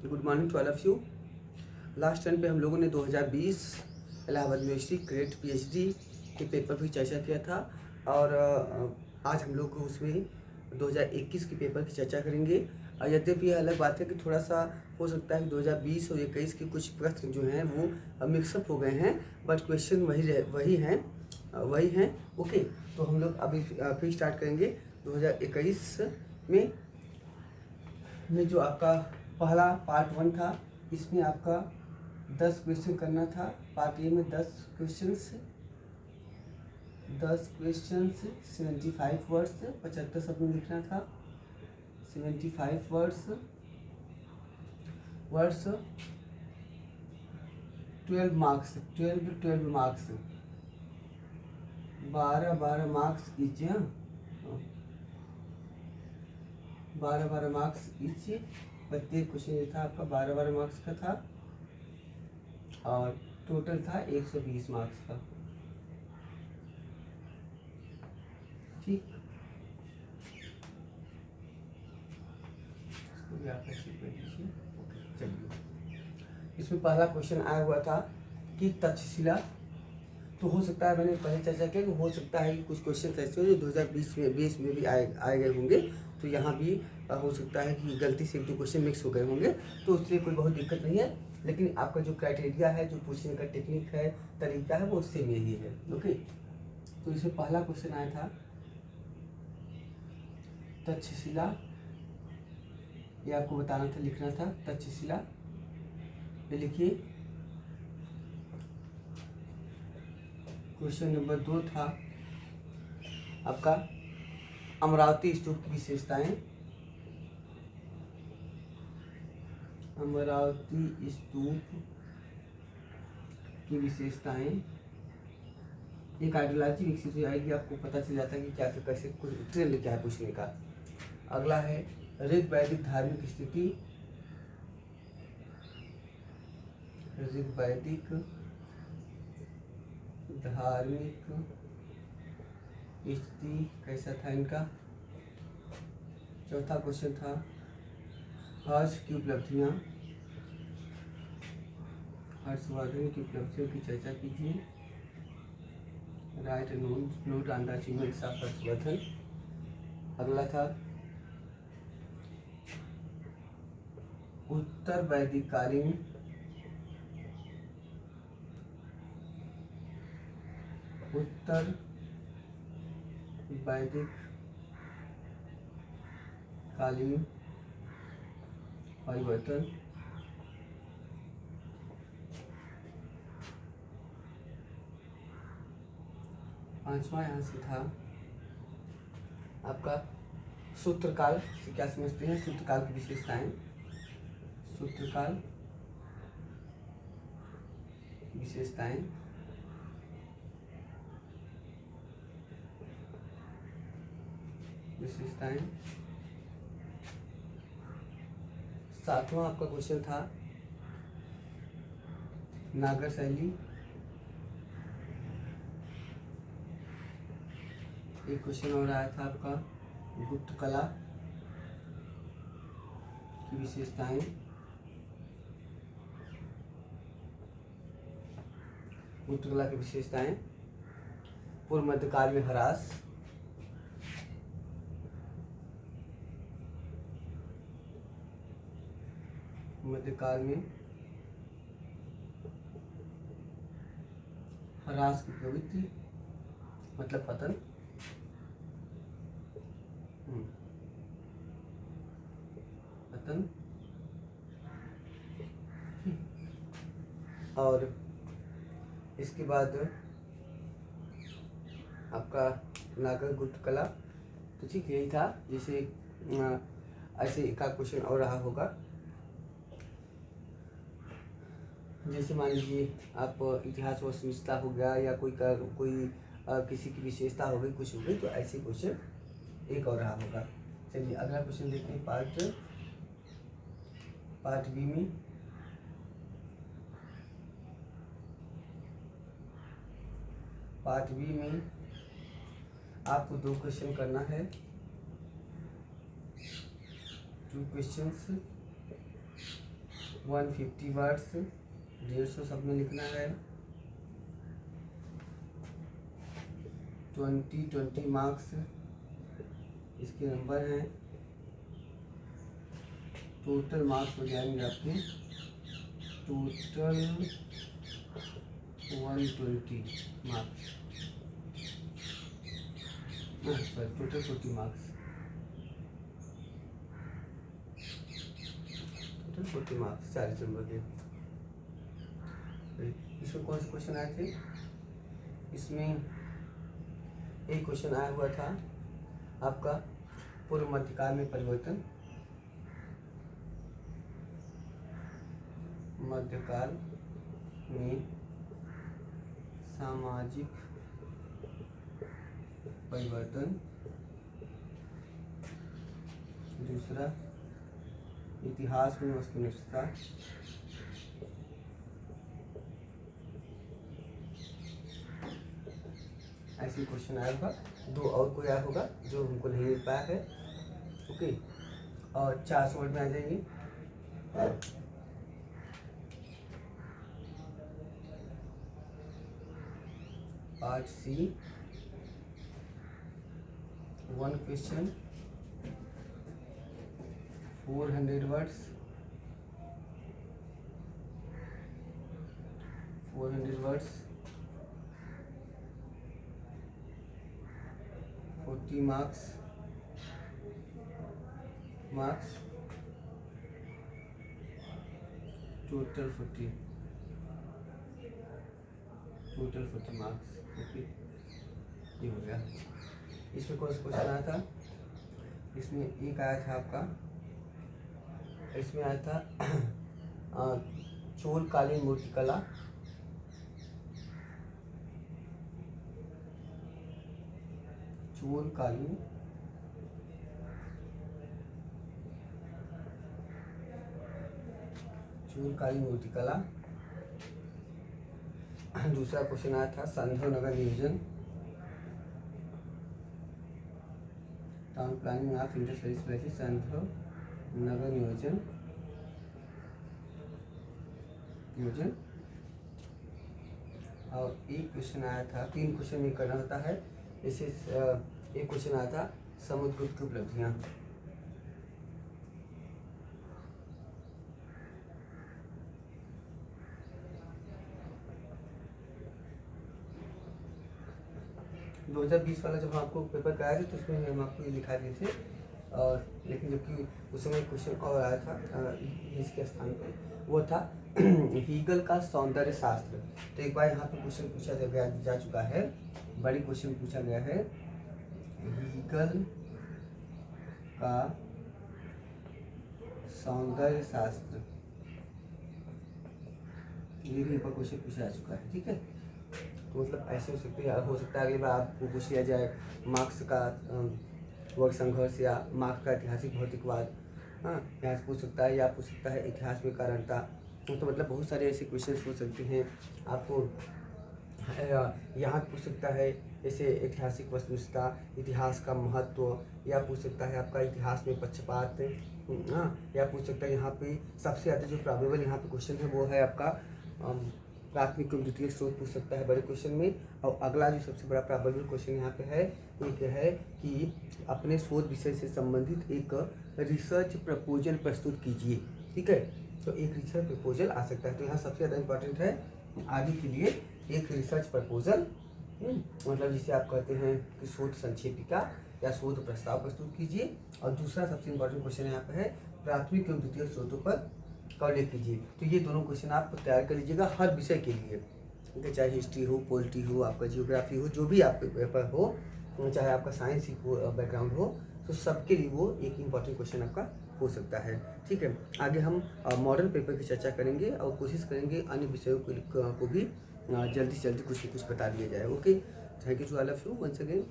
Good morning to all of you. Last time पे हम लोगों ने 2020 इलाहाबाद यूनिवर्सिटी ग्रेड पीएचडी के पेपर पर चर्चा किया था और आज हम लोग उसमें 2021 के पेपर की चर्चा करेंगे। यद्यपि यह अलग बात है कि थोड़ा सा हो सकता है कि 2020 और 21 के कुछ प्रश्न जो हैं वो मिक्सअप हो गए हैं, बट क्वेश्चन वही हैं। ओके, तो हम लोग अभी फिर स्टार्ट करेंगे 2021 में जो आपका पहला पार्ट 1 था, इसमें आपका 10 क्वेश्चन करना था। पार्ट ए में 10 क्वेश्चंस 75 वर्ड्स 75 शब्द में लिखना था। 75 words 12 marks 12 marks 12 marks each. 12 marks each. प्रत्येक क्वेश्चन ये था आपका 12 मार्क्स का था और टोटल था 120 मार्क्स का। ठीक, चलिए, इसमें पहला क्वेश्चन आया हुआ था कि तक्षशिला। तो हो सकता है, मैंने पहले चर्चा किया कि हो सकता है कि कुछ क्वेश्चन ऐसे हो जो 2020 में भी आए गए होंगे, तो यहाँ भी हो सकता है कि गलती से 1-2 क्वेश्चन मिक्स हो गए होंगे, तो उससे कोई बहुत दिक्कत नहीं है। लेकिन आपका जो क्राइटेरिया है, जो पूछने का टेक्निक है, तरीका है, वो सेम यही है। ओके, तो इसमें पहला क्वेश्चन आया था तक्षशिला। ये आपको बताना था, लिखना था तक्षशिला। ये लिखिए। क्वेश्चन नंबर 2 था आपका अमरावती स्तूप की विशेषताएं। अमरावती स्तूप की विशेषताएं। एक आइडियोलॉजी विकसित हो जाएगी, आपको पता चल जाता है कि क्या कैसे कुछ ट्रेंड क्या है पूछने का। अगला है ऋग वैदिक धार्मिक स्थिति। ऋग वैदिक धार्मिक स्थिति कैसा था इनका। चौथा क्वेश्चन था हर्ष की उपलब्धियां। हर्षवर्धन की उपलब्धियों की चर्चा कीजिए। Right note on the achievements of Harshvardhan. अगला था उत्तर वैदिक कालीन परिवर्तन। पांचवा यहाँ से था आपका सूत्रकाल से क्या समझते हैं, सूत्रकाल की विशेषताएं। सूत्रकाल विशेषताएं। सातवां आपका क्वेश्चन था नागर शैली। एक क्वेश्चन और आया था आपका गुप्त कला की विशेषताएं। गुप्त कला की विशेषताएं। पूर्व मध्यकाल में ह्रास। मध्यकाल में ह्रास की प्रवृत्ति मतलब पतन। और इसके बाद आपका नागर गुप्त कला। तो ठीक यही था। जैसे ऐसे एक क्वेश्चन और रहा होगा, जैसे मान लीजिए आप इतिहास वस्तुनिष्ठता हो गया या कोई किसी की विशेषता हो गई, कुछ हो गई, तो ऐसे क्वेश्चन एक और रहा होगा। चलिए अगला क्वेश्चन देखते हैं पार्ट बी में। पार्ट बी में आपको 2 क्वेश्चन करना है। 2 क्वेश्चंस 150 वर्ड्स, 150 सब में लिखना है। 20 मार्क्स इसके नंबर हैं। टोटल मार्क्स हो जाएंगे आपके total 120 marks, sorry total 40 marks, total 40 marks 40 number के। इसमें कौन से क्वेश्चन आए थे? इसमें एक क्वेश्चन आया हुआ था आपका पूर्व मध्यकाल में परिवर्तन, मध्यकाल में सामाजिक परिवर्तन। दूसरा इतिहास में वस्तुनिष्ठता। ऐसे क्वेश्चन आया होगा। 2 और कोई आया होगा जो हमको नहीं मिल पाया है। ओके, और 400 वर्ड में आ जाएंगे। Part C 1 question 400 words, 400 words 40 marks total 40 marks. Okay, ये हो गया। इसमें कौन सा क्वेश्चन आया था? इसमें एक आया था आपका, इसमें आया था चोलकालीन मूर्तिकला, चोलकालीन मूर्तिकला। दूसरा क्वेश्चन आया था संधव नगर नियोजन, टाउन प्लानिंग ऑफ इंडस्ट्रियल संधव नगर नियोजन। और एक क्वेश्चन आया था, 3 क्वेश्चन में करना होता है। इसे एक क्वेश्चन आया था समुद्रगुप्त की उपलब्धियाँ। तो 2020 वाला जब आपको पेपर कराया था तो उसमें हम आपको ये लिखा दिए थे, और लेकिन जबकि उस समय क्वेश्चन और आया था इसके स्थान पे, वो था हीगल का सौंदर्य शास्त्र। तो एक बार यहाँ पे क्वेश्चन पूछा जा चुका है, बड़ी क्वेश्चन पूछा गया है, हीगल का सौंदर्य शास्त्र, ये भी एक बार क्वेश्चन पूछा जा चुका है। ठीक है, तो मतलब ऐसे हो सकते हैं, हो सकता है अगली बार आपको पूछ लिया जाए मार्क्स का वर्ग संघर्ष या मार्क्स का ऐतिहासिक भौतिकवाद। हाँ, यहाँ से पूछ सकता है, या पूछ सकता है इतिहास में कारणता। तो मतलब बहुत सारे ऐसे क्वेश्चंस हो सकते हैं आपको। यहाँ पूछ सकता है जैसे ऐतिहासिक वस्तुनिष्ठता, इतिहास का महत्व, या पूछ सकता है आपका इतिहास में पक्षपात। हाँ, या पूछ सकता है यहाँ पे सबसे ज़्यादा जो प्रोबेबल यहाँ पे क्वेश्चन है वो है आपका प्राथमिक एवं द्वितीय स्रोत पूछ सकता है बड़े क्वेश्चन में। और अगला जो सबसे बड़ा प्रोबेबल क्वेश्चन यहाँ पे है, एक है कि अपने शोध विषय से संबंधित एक रिसर्च प्रपोजल प्रस्तुत कीजिए। ठीक है, तो एक रिसर्च प्रपोजल आ सकता है। तो यहाँ सबसे ज़्यादा इंपॉर्टेंट है आगे के लिए एक रिसर्च प्रपोजल, मतलब जिसे आप कहते हैं कि शोध संक्षेपिका या शोध प्रस्ताव प्रस्तुत कीजिए। और दूसरा सबसे इम्पोर्टेंट क्वेश्चन यहाँ पे है प्राथमिक एवं द्वितीय स्रोतों पर कॉलेज कीजिए। तो ये दोनों क्वेश्चन आप तैयार कर लीजिएगा हर विषय के लिए, ठीक है, चाहे हिस्ट्री हो, पॉलिटी हो, आपका जियोग्राफी हो, जो भी आपके पेपर हो, चाहे आपका साइंस ही बैकग्राउंड हो, तो सबके लिए वो एक इम्पॉर्टेंट क्वेश्चन आपका हो सकता है। ठीक है, आगे हम मॉडल पेपर की चर्चा करेंगे और कोशिश करेंगे अन्य विषयों को भी जल्दी से जल्दी कुछ न कुछ बता दिया जाए। Okay, thank you to all of you once again.